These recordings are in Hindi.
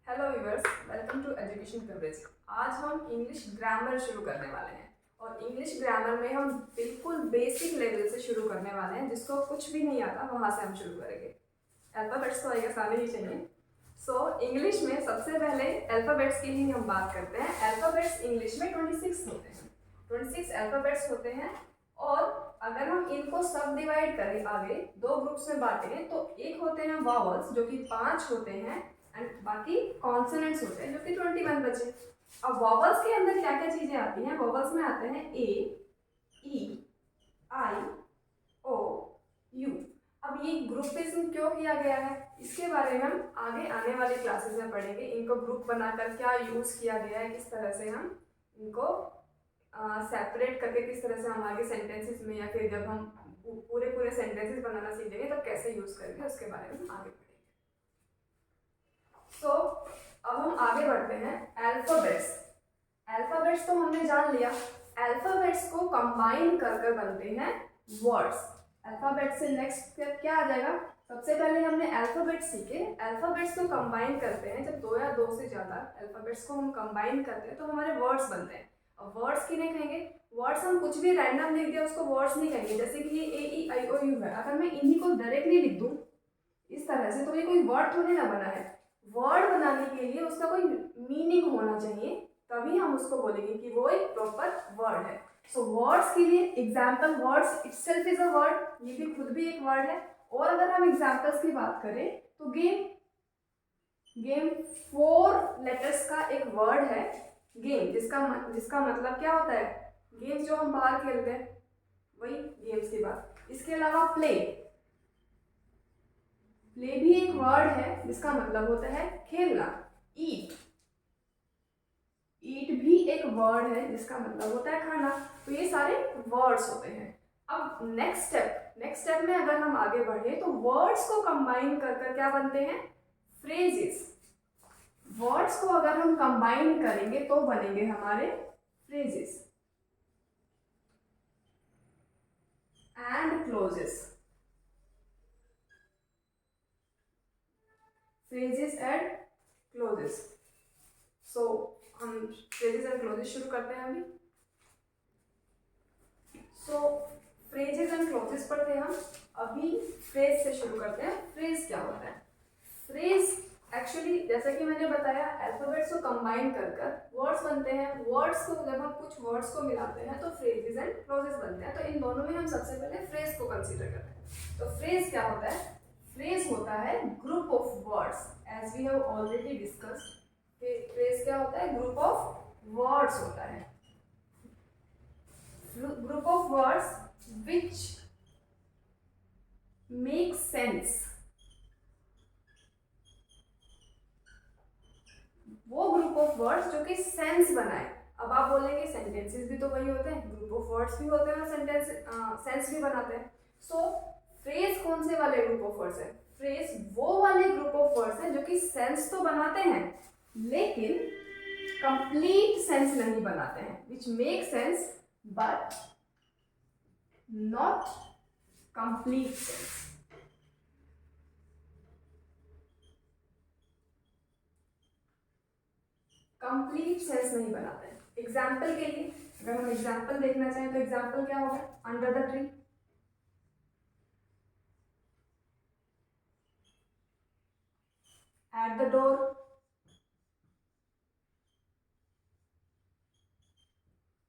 Hello viewers, welcome to education coverage. आज हम इंग्लिश ग्रामर शुरू करने वाले हैं और इंग्लिश ग्रामर में हम बिल्कुल बेसिक लेवल से शुरू करने वाले हैं। जिसको कुछ भी नहीं आता वहाँ से हम शुरू करेंगे। अल्फ़ाबेट्स तो आएगा सारे ही चाहिए। इंग्लिश में सबसे पहले अल्फ़ाबेट्स की ही हम बात करते हैं। अल्फ़ाबेट्स इंग्लिश में 26 होते हैं। 26 अल्फ़ाबेट्स होते हैं और अगर हम इनको सब डिवाइड करें, आगे दो ग्रुप्स में बांटें, तो एक होते हैं वावल्स जो कि 5 होते हैं एंड बाकी कॉन्सोनेंट्स होते हैं जो कि 21 बचे। अब वॉवल्स के अंदर क्या क्या चीजें आती हैं? वॉवल्स में आते हैं ए, ई, आई, ओ, यू। अब ये ग्रुपिज्म क्यों किया गया है इसके बारे में हम आगे आने वाली क्लासेस में पढ़ेंगे। इनको ग्रुप बनाकर क्या यूज किया गया है, किस तरह से हम इनको सेपरेट करके, किस तरह से हम आगे सेंटेंसेस में या फिर जब हम पूरे पूरे सेंटेंसेस बनाना सीखेंगे तो कैसे यूज करेंगे, उसके बारे में आगे पढ़ेंगे। अब हम आगे बढ़ते हैं। अल्फाबेट्स। अल्फाबेट्स तो हमने जान लिया। अल्फाबेट्स को कंबाइन कर कर बनते हैं वर्ड्स। अल्फाबेट से नेक्स्ट स्टेप क्या आ जाएगा? सबसे पहले हमने अल्फाबेट्स सीखे। अल्फाबेट्स को कंबाइन करते हैं जब दो या दो से ज़्यादा अल्फाबेट्स को हम कंबाइन करते हैं तो हमारे वर्ड्स बनते हैं। अब वर्ड्स किन्हें कहेंगे? वर्ड्स हम कुछ भी रैंडम लिख दिया उसको वर्ड्स नहीं कहेंगे। जैसे कि ये ए, ई, आई, ओ, यू है, अगर मैं इन्हीं को डायरेक्टली लिख दूँ इस तरह से तो ये कोई वर्ड थोड़ी ना बना है। वर्ड बनाने के लिए उसका कोई मीनिंग होना चाहिए, तभी हम उसको बोलेंगे कि वो एक प्रॉपर वर्ड है। वर्ड्स के लिए example, words itself is a word, ये भी खुद भी एक वर्ड है। और अगर हम एग्जाम्पल्स की बात करें तो गेम 4 लेटर्स का एक वर्ड है गेम, जिसका मतलब क्या होता है? गेम्स जो हम बाहर खेलते हैं वही गेम्स की बात। इसके अलावा प्ले भी एक वर्ड है जिसका मतलब होता है खेलना। ईट भी एक वर्ड है जिसका मतलब होता है खाना। तो ये सारे वर्ड्स होते हैं। अब नेक्स्ट स्टेप में अगर हम आगे बढ़े तो वर्ड्स को कंबाइन कर कर क्या बनते हैं? फ्रेजेस। वर्ड्स को अगर हम कंबाइन करेंगे तो बनेंगे हमारे phrases and clauses. Phrases and clauses. हम फ्रेजेस एंड क्लोजेस शुरू करते हैं अभी। फ्रेजेस एंड क्लोजेस पढ़ते हैं हम। अभी फ्रेज से शुरू करते हैं। फ्रेज क्या होता है? फ्रेज एक्चुअली जैसा कि मैंने बताया, अल्फाबेट्स को कंबाइन कर कर वर्ड्स बनते हैं। वर्ड्स को जब हम कुछ वर्ड्स को मिलाते हैं तो फ्रेजेस एंड क्लोजेस बनते हैं। तो इन दोनों में हम सबसे पहले फ्रेज को कंसीडर करते हैं। तो फ्रेज क्या होता है? फ्रेज होता है group of words, as we have already discussed. Phrase क्या होता है? ग्रुप ऑफ वर्ड्स होता है। Group of words which make sense. वो ग्रुप ऑफ वर्ड्स जो कि सेंस बनाए। अब आप बोलेंगे सेंटेंसेस भी तो वही होते हैं, ग्रुप ऑफ वर्ड्स भी होते हैं और सेंस भी बनाते हैं। फ्रेज कौन से वाले ग्रुप ऑफ वर्ड्स है? फ्रेज वो वाले ग्रुप ऑफ वर्ड्स है जो कि सेंस तो बनाते हैं लेकिन कंप्लीट सेंस नहीं बनाते हैं। विच make sense but not complete sense. Complete sense नहीं बनाते हैं। एग्जाम्पल के लिए अगर हम एग्जाम्पल देखना चाहें तो एग्जाम्पल क्या होगा? Under the tree, at the door,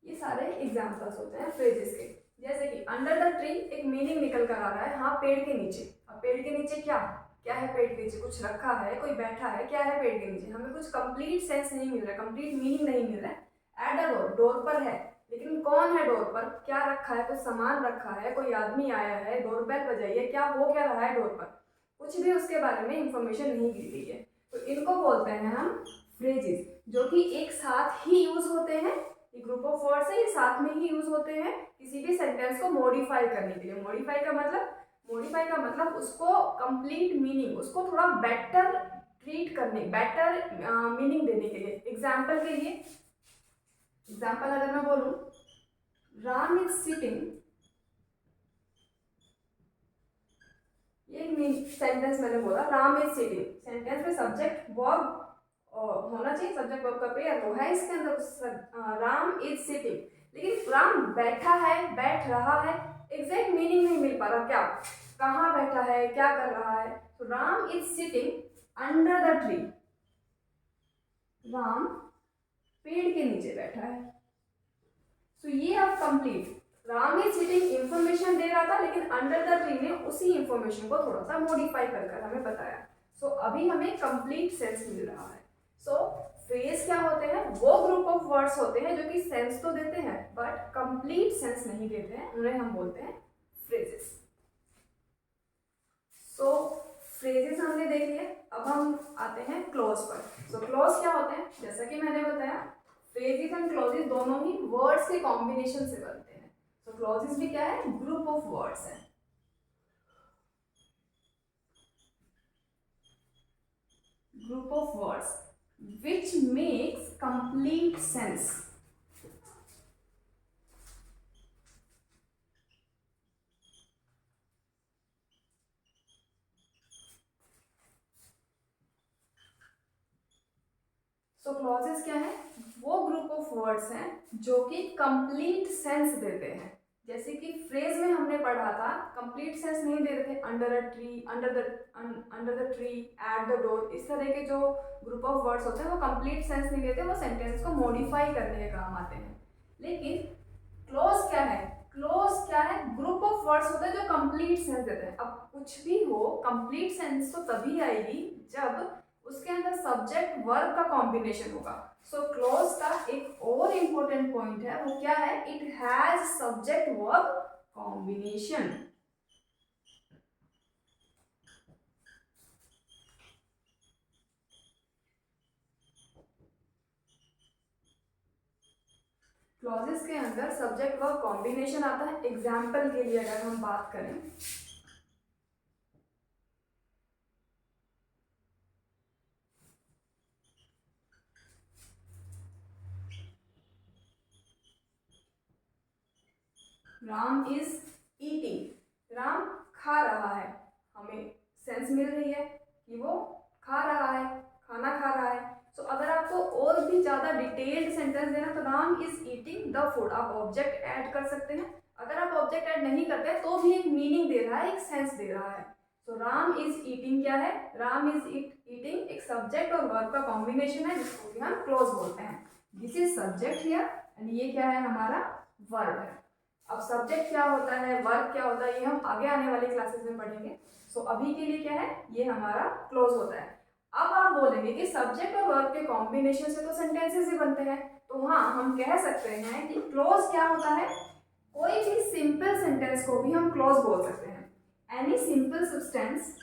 ये सारे एग्जाम्पल्स होते हैं फ्रेजेस के। जैसे कि अंडर द ट्री एक मीनिंग निकल कर आ रहा है, हाँ पेड़ के नीचे। अब पेड़ के नीचे क्या क्या है? पेड़ के नीचे कुछ रखा है, कोई बैठा है, क्या है पेड़ के नीचे? हमें कुछ कंप्लीट सेंस नहीं मिल रहा है, कंप्लीट मीनिंग नहीं मिल रहा है। एट द डोर, डोर पर है लेकिन कौन है डोर पर? क्या रखा है? कुछ सामान रखा है, कोई आदमी आया है, डोरबेल बजाई है, क्या हो क्या रहा है डोर पर? कुछ भी उसके बारे में इंफॉर्मेशन नहीं दी गई है। तो इनको बोलते हैं हम फ्रेजेस, जो कि एक साथ ही यूज होते हैं। ये ग्रुप ऑफ वर्ड्स है, ये साथ में ही यूज होते हैं किसी भी सेंटेंस को मॉडिफाई करने के लिए। मॉडिफाई का मतलब उसको कंप्लीट मीनिंग, उसको थोड़ा बेटर ट्रीट करने, बेटर मीनिंग देने के लिए। एग्जाम्पल के लिए, एग्जाम्पल अगर मैं बोलूं, राम इज सिटिंग, ये सेंटेंस मैंने बोला राम इज सिटिंग। सेंटेंस में सब्जेक्ट, वर्ब और होना चाहिए सब्जेक्ट वर्ब का पेयर, वो है इसके अंदर। राम इज सिटिंग, लेकिन राम बैठा है, बैठ रहा है, एग्जैक्ट मीनिंग नहीं मिल पा रहा, क्या कहाँ बैठा है, क्या कर रहा है। तो Ram is sitting under the tree, Ram पेड़ के नीचे बैठा है। तो ये अब complete, Ram is sitting information दे रहा था, लेकिन अंडर द ट्री ने उसी इंफॉर्मेशन को थोड़ा सा मॉडिफाई कर हमें बताया। सो अभी हमें कंप्लीट सेंस मिल रहा है। सो फ्रेज क्या होते हैं, वो ग्रुप ऑफ वर्ड्स होते हैं जो कि सेंस तो देते हैं बट कंप्लीट सेंस नहीं देते हैं, उन्हें हम बोलते हैं फ्रेजेस। सो फ्रेजेस हमने देख लिए, अब हम आते हैं क्लॉज पर। सो क्लॉज क्या होते हैं, जैसा कि मैंने बताया फ्रेजेस एंड क्लॉजेस दोनों ही वर्ड्स के कॉम्बिनेशन से बनते हैं। सो क्लॉजेस भी क्या है, ग्रुप ऑफ वर्ड्स है। Group of words which makes complete sense. So clauses क्या है, वो ग्रुप ऑफ वर्ड्स हैं जो कि कंप्लीट सेंस देते हैं। जैसे कि फ्रेज में हमने पढ़ा था कंप्लीट सेंस नहीं दे रहे थे, under a tree, under the tree, at the door, इस तरह के जो ग्रुप ऑफ वर्ड्स होते हैं वो कंप्लीट सेंस नहीं देते, वो सेंटेंस को मॉडिफाई करने के काम आते हैं। लेकिन क्लोज क्या है, क्लोज क्या है, ग्रुप ऑफ वर्ड्स होते हैं जो कंप्लीट सेंस देते हैं। अब कुछ भी हो, कंप्लीट सेंस तो तभी आएगी जब उसके अंदर सब्जेक्ट वर्ब का कॉम्बिनेशन होगा। सो क्लोज का एक और इम्पोर्टेंट पॉइंट है, वो क्या है, it has subject verb combination. Clauses के अंदर सब्जेक्ट वर्ब कॉम्बिनेशन आता है। एग्जाम्पल के लिए अगर हम बात करें, राम इज ईटिंग, राम खा रहा है, हमें सेंस मिल रही है कि वो खा रहा है, खाना खा रहा है। तो अगर आपको और भी ज़्यादा डिटेल्ड सेंटेंस देना तो Ram is eating the food, आप ऑब्जेक्ट ऐड कर सकते हैं। अगर आप ऑब्जेक्ट ऐड नहीं करते तो भी एक मीनिंग दे रहा है, एक सेंस दे रहा है। तो राम इज ईटिंग क्या है, राम इज ईटिंग एक सब्जेक्ट और वर्ब का कॉम्बिनेशन है जिसको कि हम क्लोज बोलते हैं। This is subject here and ये क्या है, हमारा वर्ब है। अब सब्जेक्ट क्या होता है, वर्ब क्या होता है, ये हम आगे आने वाले क्लासेस में पढ़ेंगे। सो अभी के लिए क्या है, ये हमारा क्लोज होता है। अब आप बोलेंगे कि सब्जेक्ट और वर्ब के कॉम्बिनेशन से तो सेंटेंसेस ही बनते हैं, तो हाँ हम कह सकते हैं कि क्लोज क्या होता है, कोई भी सिंपल सेंटेंस को भी हम क्लोज बोल सकते हैं। Any simple substance,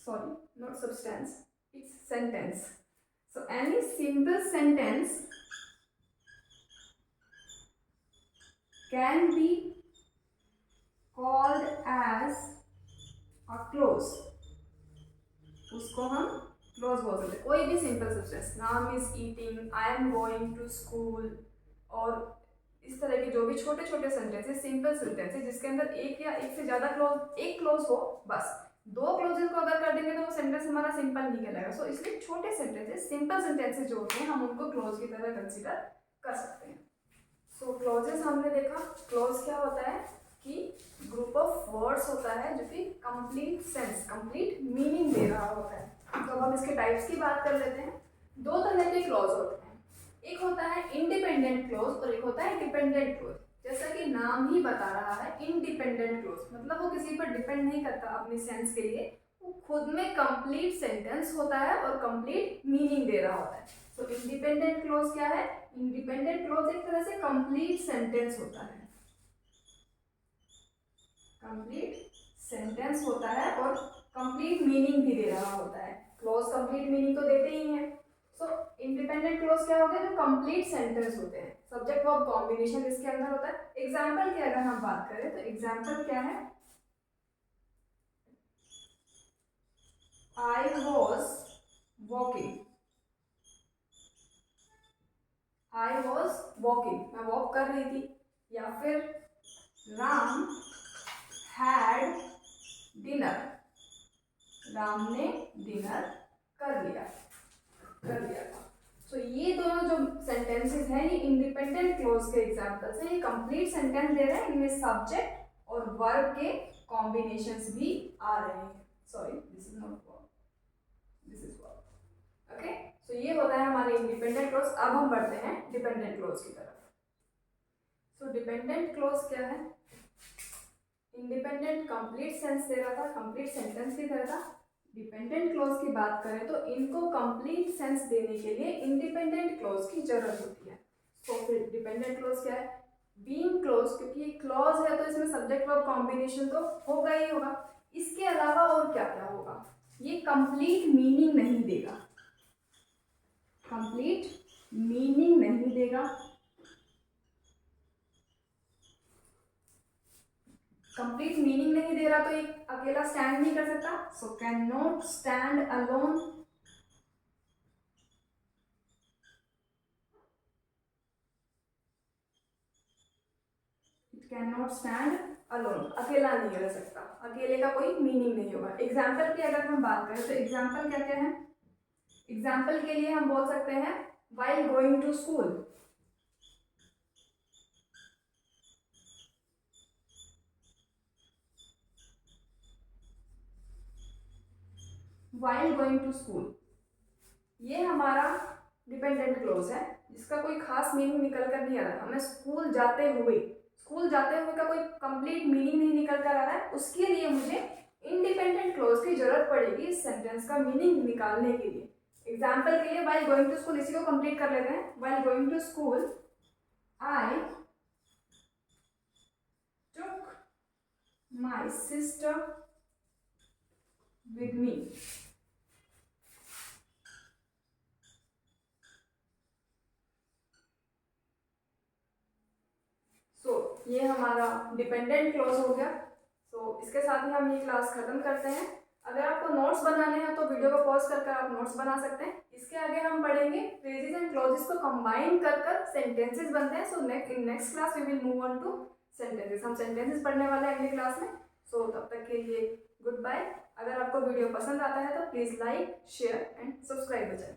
sorry, not substance, it's sentence. So any simple sentence can be called as a clause, उसको हम क्लोज बोल सकते हैं। कोई भी simple substance, Ram is eating, I am going to school, और इस तरह के जो भी छोटे छोटे सेंटेंसेस, सिंपल सेंटेंसेस जिसके अंदर एक या एक से ज्यादा क्लोज, एक क्लोज हो बस, दो क्लोजेस को अगर कर देंगे तो वो सेंटेंस हमारा सिंपल नहीं कहलाएगा। सो इसलिए छोटे सेंटेंसेस, सिंपल सेंटेंसेस जो होते हैं हम उनको क्लोज की तरह कंसीडर कर सकते हैं। सो क्लोजेस हमने देखा, क्लोज क्या होता है कि ग्रुप ऑफ वर्ड्स होता है जो कि कंप्लीट सेंस, कंप्लीट मीनिंग दे रहा होता है। तो अब हम इसके टाइप्स की बात कर लेते हैं। दो तरह के क्लोज होते हैं, एक होता है इंडिपेंडेंट क्लोज और एक होता है डिपेंडेंट क्लोज। जैसा कि नाम ही बता रहा है इंडिपेंडेंट क्लोज, मतलब वो किसी पर डिपेंड नहीं करता अपने सेंस के लिए, वो खुद में कंप्लीट सेंटेंस होता है और कंप्लीट मीनिंग दे रहा होता है। तो इंडिपेंडेंट क्लोज क्या है, इंडिपेंडेंट क्लोज एक तरह से कंप्लीट सेंटेंस होता है, कंप्लीट सेंटेंस होता है और कंप्लीट मीनिंग भी दे रहा होता है। क्लोज कंप्लीट मीनिंग तो देते ही हैं। सो इंडिपेंडेंट क्लोज क्या हो गया, जो कंप्लीट सेंटेंस होते हैं, सब्जेक्ट वर्ब कॉम्बिनेशन इसके अंदर होता है। एग्जाम्पल की अगर हम बात करें तो एग्जाम्पल क्या है, I was walking, I was walking, मैं वॉक कर रही थी। या फिर राम हैड डिनर, राम ने एग्जाम्पल्स हैं, ये कंप्लीट सेंटेंस दे रहे हैं, इनमें सब्जेक्ट और वर्ब के कॉम्बिनेशंस भी आ रहे हैं। Sorry, this is not verb, this is verb. Okay, so ये होता है हमारे इंडिपेंडेंट क्लॉज। अब हम बढ़ते हैं डिपेंडेंट क्लॉज की तरफ। सो डिपेंडेंट क्लॉज क्या है? इंडिपेंडेंट कंप्लीट सेंस दे रहा था, कंप्लीट सेंटेंस की तरह था। डिपेंडेंट क्लॉज की बात करें तो इनको कंप्लीट सेंस देने के लिए इंडिपेंडेंट क्लॉज की जरूरत होती है। तो फिर डिपेंडेंट क्लॉज क्या है? बीइंग क्लॉज, क्योंकि ये क्लॉज है तो इसमें सब्जेक्ट वर्ब कॉम्बिनेशन तो होगा ही होगा। इसके अलावा और क्या क्या होगा? ये कंप्लीट मीनिंग नहीं देगा, कंप्लीट मीनिंग नहीं देगा, कंप्लीट मीनिंग नहीं दे रहा तो ये अकेला स्टैंड नहीं कर सकता। So can not stand alone, it can not stand alone, अकेला नहीं रह सकता, अकेले का कोई मीनिंग नहीं होगा। एग्जाम्पल की अगर हम बात करें तो एग्जाम्पल क्या क्या है? एग्जाम्पल के लिए हम बोल सकते हैं while going to school, while going to school, ये हमारा डिपेंडेंट क्लोज है जिसका कोई खास मीनिंग निकल कर नहीं आ रहा। हमें स्कूल जाते हुए, स्कूल जाते हुए का कोई कंप्लीट मीनिंग नहीं निकल कर आ रहा है, उसके लिए मुझे इंडिपेंडेंट क्लोज की जरूरत पड़ेगी इस सेंटेंस का मीनिंग निकालने के लिए। एग्जाम्पल के लिए व्हाइल गोइंग टू स्कूल, इसी को कंप्लीट कर लेते हैं। While going to school I took my sister with me, ये हमारा डिपेंडेंट क्लॉज हो गया। इसके साथ ही हम ये क्लास खत्म करते हैं। अगर आपको नोट्स बनाने हैं तो वीडियो को पॉज कर आप नोट्स बना सकते हैं। इसके आगे हम पढ़ेंगे फ्रेजेस एंड क्लॉजेस को कंबाइन कर सेंटेंसेस बनते हैं। In next class we will move on to sentences. हम सेंटेंसेस पढ़ने वाले हैं अगली क्लास में। तब तक के लिए गुड बाय। अगर आपको वीडियो पसंद आता है तो please like, share and subscribe the channel.